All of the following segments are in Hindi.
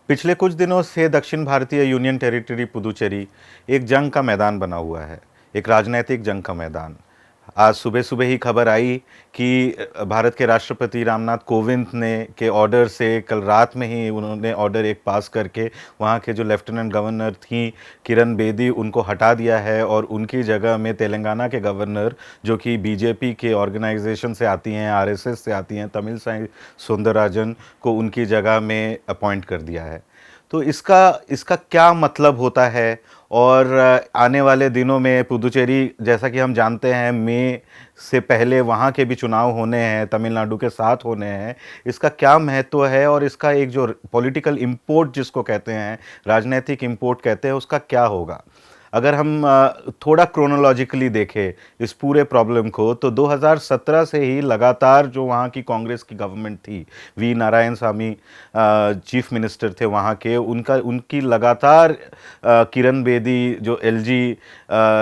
पिछले कुछ दिनों से दक्षिण भारतीय यूनियन टेरिटरी पुदुचेरी एक जंग का मैदान बना हुआ है, एक राजनैतिक जंग का मैदान। आज सुबह सुबह ही खबर आई कि भारत के राष्ट्रपति रामनाथ कोविंद ने के ऑर्डर से कल रात में ही उन्होंने ऑर्डर एक पास करके वहाँ के जो लेफ्टिनेंट गवर्नर थी किरण बेदी उनको हटा दिया है और उनकी जगह में तेलंगाना के गवर्नर जो कि बीजेपी के ऑर्गेनाइजेशन से आती हैं, आरएसएस से आती हैं, तमिलसाई सौंदरराजन को उनकी जगह में अपॉइंट कर दिया है। तो इसका इसका क्या मतलब होता है? और आने वाले दिनों में पुदुचेरी, जैसा कि हम जानते हैं, मई से पहले वहाँ के भी चुनाव होने हैं, तमिलनाडु के साथ होने हैं। इसका क्या महत्व है और इसका एक जो पॉलिटिकल इम्पोर्ट जिसको कहते हैं, राजनीतिक इम्पोर्ट कहते हैं, उसका क्या होगा? अगर हम थोड़ा क्रोनोलॉजिकली देखें इस पूरे प्रॉब्लम को, तो 2017 से ही लगातार जो वहाँ की कांग्रेस की गवर्नमेंट थी, V Narayana Swamy chief minister थे वहाँ के, उनकी लगातार किरण बेदी जो एलजी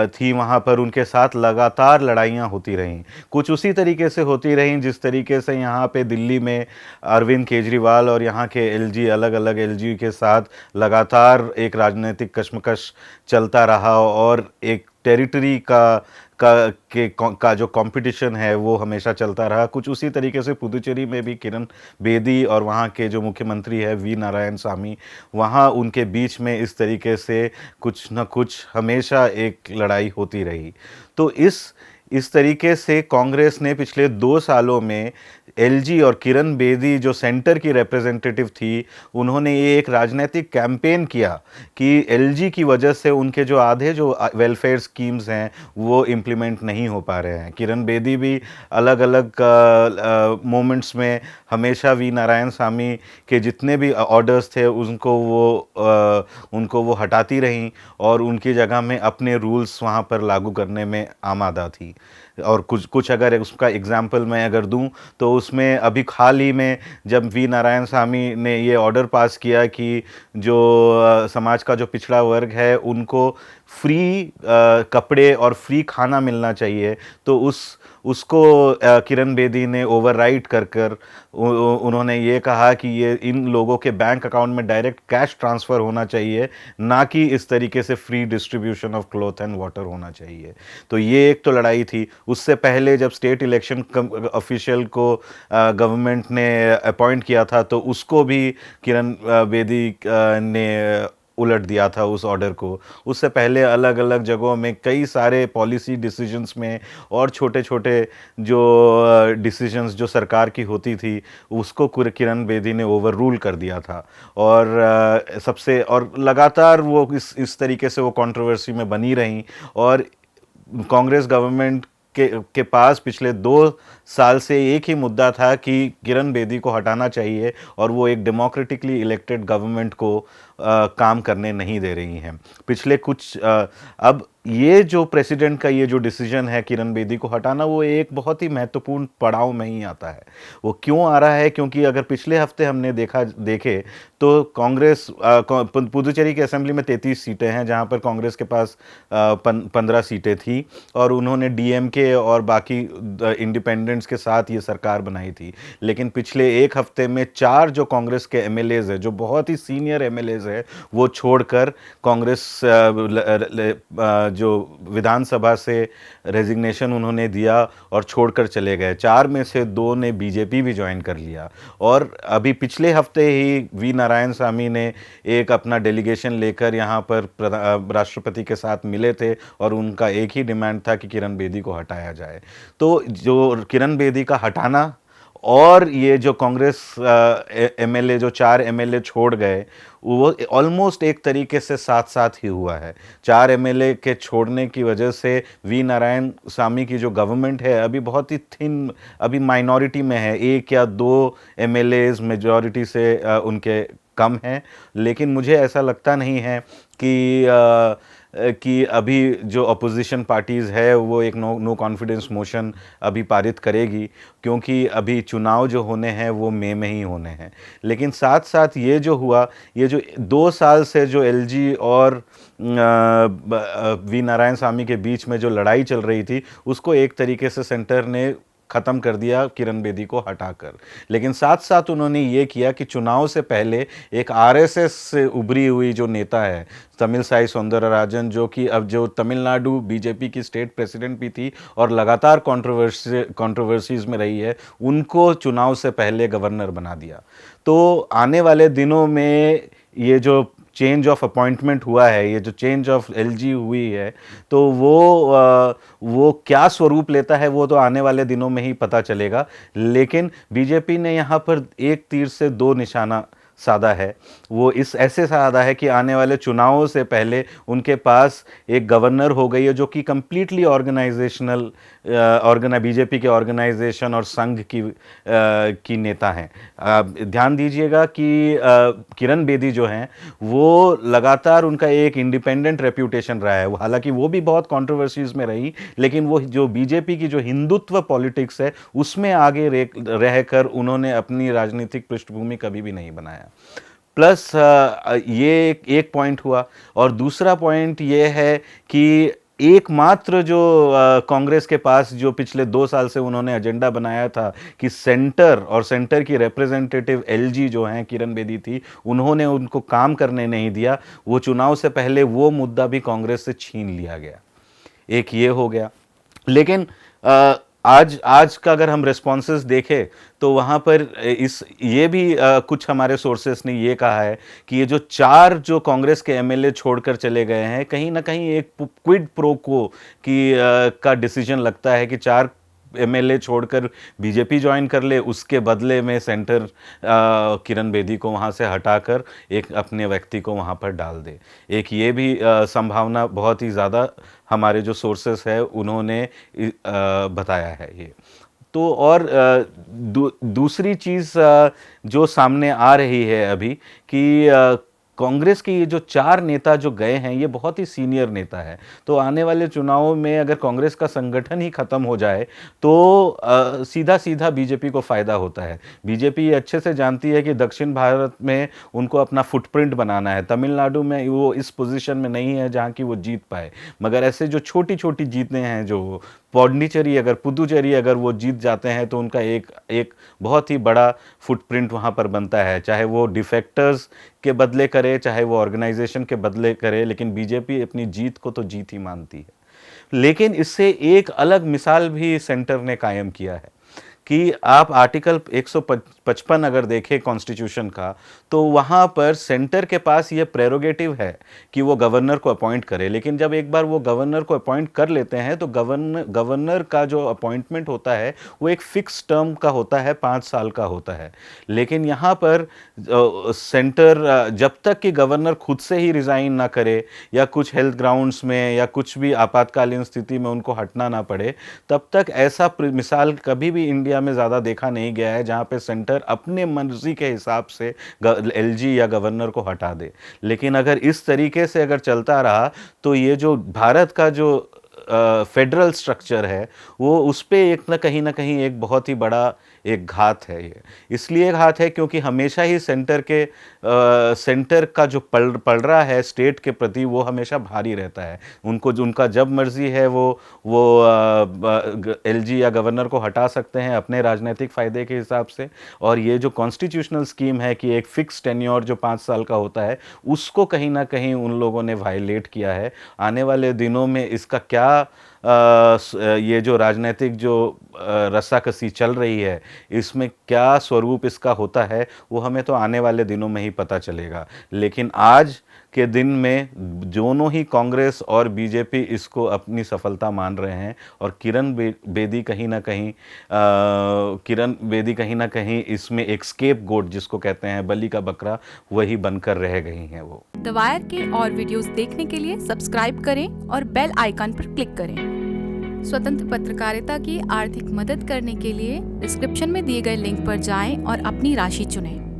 थी वहाँ पर, उनके साथ लगातार लड़ाइयाँ होती रहीं। कुछ उसी तरीके से होती रहीं जिस तरीके से यहाँ पे दिल्ली में अरविंद केजरीवाल और यहाँ के एलजी, अलग अलग एलजी के साथ लगातार एक राजनीतिक कश्मकश चलता रहा और एक टेरिटरी का जो कंपटीशन है वो हमेशा चलता रहा। कुछ उसी तरीके से पुदुचेरी में भी किरण बेदी और वहाँ के जो मुख्यमंत्री है वी नारायण स्वामी, वहाँ उनके बीच में इस तरीके से कुछ न कुछ हमेशा एक लड़ाई होती रही। तो इस तरीके से कांग्रेस ने पिछले 2 सालों में एलजी और किरण बेदी जो सेंटर की रिप्रेजेंटेटिव थी, उन्होंने ये एक राजनीतिक कैंपेन किया कि एलजी की वजह से उनके जो आधे जो वेलफेयर स्कीम्स हैं वो इम्प्लीमेंट नहीं हो पा रहे हैं। किरण बेदी भी अलग अलग मोमेंट्स में हमेशा वी नारायण स्वामी के जितने भी ऑर्डर्स थे उनको वो हटाती रहीं और उनकी जगह में अपने रूल्स वहाँ पर लागू करने में आमादा थी। और कुछ कुछ अगर उसका एग्जाम्पल मैं अगर दूं, तो उसमें अभी हाल ही में जब वी नारायण स्वामी ने ये ऑर्डर पास किया कि जो समाज का जो पिछड़ा वर्ग है उनको फ्री कपड़े और फ्री खाना मिलना चाहिए, तो उसको किरण बेदी ने ओवरराइड कर उन्होंने ये कहा कि ये इन लोगों के बैंक अकाउंट में डायरेक्ट कैश ट्रांसफ़र होना चाहिए, ना कि इस तरीके से free distribution of cloth and water होना चाहिए। तो ये एक तो लड़ाई थी। उससे पहले जब स्टेट इलेक्शन ऑफिशियल को गवर्नमेंट ने अपॉइंट किया था, तो उसको भी किरण बेदी ने उलट दिया था उस ऑर्डर को। उससे पहले अलग अलग जगहों में कई सारे पॉलिसी डिसीजंस में और छोटे छोटे जो डिसीजंस जो सरकार की होती थी उसको किरण बेदी ने ओवर रूल कर दिया था। और सबसे और लगातार वो इस तरीके से वो कंट्रोवर्सी में बनी रहीं। और कांग्रेस गवर्नमेंट के पास पिछले 2 साल से एक ही मुद्दा था कि किरण बेदी को हटाना चाहिए और वो एक डेमोक्रेटिकली इलेक्टेड गवर्नमेंट को काम करने नहीं दे रही हैं। पिछले कुछ अब ये जो प्रेसिडेंट का ये जो डिसीजन है किरण बेदी को हटाना, वो एक बहुत ही महत्वपूर्ण पड़ाव में ही आता है। वो क्यों आ रहा है? क्योंकि अगर पिछले हफ्ते हमने देखे तो कांग्रेस पुदुचेरी की असेंबली में 33 सीटें हैं, जहां पर कांग्रेस के पास 15 सीटें थी और उन्होंने डीएमके और बाकी इंडिपेंडेंट्स के साथ ये सरकार बनाई थी। लेकिन पिछले एक हफ्ते में 4 जो कांग्रेस के एमएलएज है, जो बहुत ही सीनियर एमएलएज है, वो छोड़कर कांग्रेस जो विधानसभा से रेजिग्नेशन उन्होंने दिया और छोड़कर चले गए। 4 में से 2 ने बीजेपी भी ज्वाइन कर लिया। और अभी पिछले हफ्ते ही वी नारायण स्वामी ने एक अपना डेलीगेशन लेकर यहाँ पर राष्ट्रपति के साथ मिले थे और उनका एक ही डिमांड था कि किरण बेदी को हटाया जाए। तो जो किरण बेदी का हटाना और ये जो कांग्रेस एमएलए जो 4 एमएलए छोड़ गए, वो ऑलमोस्ट एक तरीके से साथ साथ ही हुआ है। 4 एमएलए के छोड़ने की वजह से वी नारायण स्वामी की जो गवर्नमेंट है अभी बहुत ही थिन, अभी माइनॉरिटी में है। 1 या 2 एमएलएज मेजॉरिटी से उनके कम हैं। लेकिन मुझे ऐसा लगता नहीं है कि अभी जो अपोजिशन पार्टीज़ है वो एक नो कॉन्फिडेंस मोशन अभी पारित करेगी, क्योंकि अभी चुनाव जो होने हैं वो मई में ही होने हैं। लेकिन साथ साथ ये जो हुआ, ये जो 2 साल से जो एलजी और वी नारायण स्वामी के बीच में जो लड़ाई चल रही थी, उसको एक तरीके से सेंटर ने ख़त्म कर दिया किरण बेदी को हटाकर। लेकिन साथ साथ उन्होंने ये किया कि चुनाव से पहले एक आरएसएस से उभरी हुई जो नेता है तमिलसाई सौंदरराजन, जो कि अब जो तमिलनाडु बीजेपी की स्टेट प्रेसिडेंट भी थी और लगातार कंट्रोवर्सीज में रही है, उनको चुनाव से पहले गवर्नर बना दिया। तो आने वाले दिनों में ये जो चेंज ऑफ अपॉइंटमेंट हुआ है, ये जो चेंज ऑफ एलजी हुई है, तो वो क्या स्वरूप लेता है वो तो आने वाले दिनों में ही पता चलेगा। लेकिन बीजेपी ने यहाँ पर एक तीर से दो निशाना साधा है। वो इस ऐसे साधा है कि आने वाले चुनावों से पहले उनके पास एक गवर्नर हो गई है जो कि कंप्लीटली ऑर्गेनाइजेशनल बीजेपी के ऑर्गेनाइजेशन और संघ की नेता हैं। ध्यान दीजिएगा कि किरण बेदी जो हैं वो लगातार उनका एक इंडिपेंडेंट रेप्यूटेशन रहा है। हालांकि वो भी बहुत कंट्रोवर्सीज में रही, लेकिन वो जो बीजेपी की जो हिंदुत्व पॉलिटिक्स है उसमें आगे रहकर उन्होंने अपनी राजनीतिक पृष्ठभूमि कभी भी नहीं बनाया। प्लस ये एक पॉइंट हुआ, और दूसरा पॉइंट ये है कि एकमात्र जो कांग्रेस के पास जो पिछले 2 साल से उन्होंने एजेंडा बनाया था कि सेंटर और सेंटर की रिप्रेजेंटेटिव एलजी जो हैं किरण बेदी थी, उन्होंने उनको काम करने नहीं दिया। वो चुनाव से पहले वो मुद्दा भी कांग्रेस से छीन लिया गया। एक ये हो गया। लेकिन आज का अगर हम रिस्पॉन्सेस देखें तो वहाँ पर ये भी कुछ हमारे सोर्सेस ने ये कहा है कि ये जो 4 जो कांग्रेस के एमएलए छोड़कर चले गए हैं, कहीं ना कहीं एक क्विड प्रो को का डिसीजन लगता है कि 4 एमएलए छोड़कर बीजेपी ज्वाइन कर ले, उसके बदले में सेंटर किरण बेदी को वहाँ से हटाकर एक अपने व्यक्ति को वहाँ पर डाल दे। एक ये भी संभावना बहुत ही ज़्यादा हमारे जो सोर्सेस है उन्होंने बताया है ये। तो और दूसरी चीज़ जो सामने आ रही है अभी कि कांग्रेस के ये जो 4 नेता जो गए हैं ये बहुत ही सीनियर नेता है। तो आने वाले चुनावों में अगर कांग्रेस का संगठन ही खत्म हो जाए तो सीधा सीधा बीजेपी को फ़ायदा होता है। बीजेपी ये अच्छे से जानती है कि दक्षिण भारत में उनको अपना फुटप्रिंट बनाना है। तमिलनाडु में वो इस पोजीशन में नहीं है जहाँ की वो जीत पाए, मगर ऐसे जो छोटी छोटी जीतें हैं, जो पुदुचेरी अगर वो जीत जाते हैं तो उनका एक बहुत ही बड़ा फुटप्रिंट वहाँ पर बनता है, चाहे वो डिफेक्टर्स के बदले करे, चाहे वो ऑर्गेनाइजेशन के बदले करे। लेकिन बीजेपी अपनी जीत को तो जीत ही मानती है। लेकिन इससे एक अलग मिसाल भी सेंटर ने कायम किया है कि आप आर्टिकल 155 अगर देखें कॉन्स्टिट्यूशन का, तो वहाँ पर सेंटर के पास ये प्रेरोगेटिव है कि वो गवर्नर को अपॉइंट करे। लेकिन जब एक बार वो गवर्नर को अपॉइंट कर लेते हैं तो गवर्नर का जो अपॉइंटमेंट होता है वो एक फिक्स टर्म का होता है, 5 साल का होता है। लेकिन यहाँ पर सेंटर जब तक कि गवर्नर खुद से ही रिज़ाइन ना करे या कुछ हेल्थ ग्राउंड्स में या कुछ भी आपातकालीन स्थिति में उनको हटना ना पड़े, तब तक ऐसा मिसाल कभी भी इंडिया में ज़्यादा देखा नहीं गया है जहाँ पे सेंटर अपने मर्जी के हिसाब से एलजी या गवर्नर को हटा दे। लेकिन अगर इस तरीके से अगर चलता रहा तो ये जो भारत का जो फेडरल स्ट्रक्चर है वो उस पर एक ना कहीं एक बहुत ही बड़ा एक घात है। ये इसलिए घात है क्योंकि हमेशा ही सेंटर का जो पड़ रहा है स्टेट के प्रति वो हमेशा भारी रहता है। उनका जब मर्जी है वो एलजी या गवर्नर को हटा सकते हैं अपने राजनीतिक फ़ायदे के हिसाब से। और ये जो कॉन्स्टिट्यूशनल स्कीम है कि एक फ़िक्स टेन्योर जो 5 साल का होता है, उसको कहीं ना कहीं उन लोगों ने वायलेट किया है। आने वाले दिनों में इसका क्या ये जो राजनीतिक जो रस्साकसी चल रही है इसमें क्या स्वरूप इसका होता है वो हमें तो आने वाले दिनों में ही पता चलेगा। लेकिन आज के दिन में दोनों ही कांग्रेस और बीजेपी इसको अपनी सफलता मान रहे हैं और किरण बेदी कहीं ना कहीं इसमें एक स्केप गोट जिसको कहते हैं, बलि का बकरा, वही बनकर रह गई हैं वो। द वायर के और वीडियोस देखने के लिए सब्सक्राइब करें और बेल आइकन पर क्लिक करें। स्वतंत्र पत्रकारिता की आर्थिक मदद करने के लिए डिस्क्रिप्शन में दिए गए लिंक पर जाएं और अपनी राशि चुनें।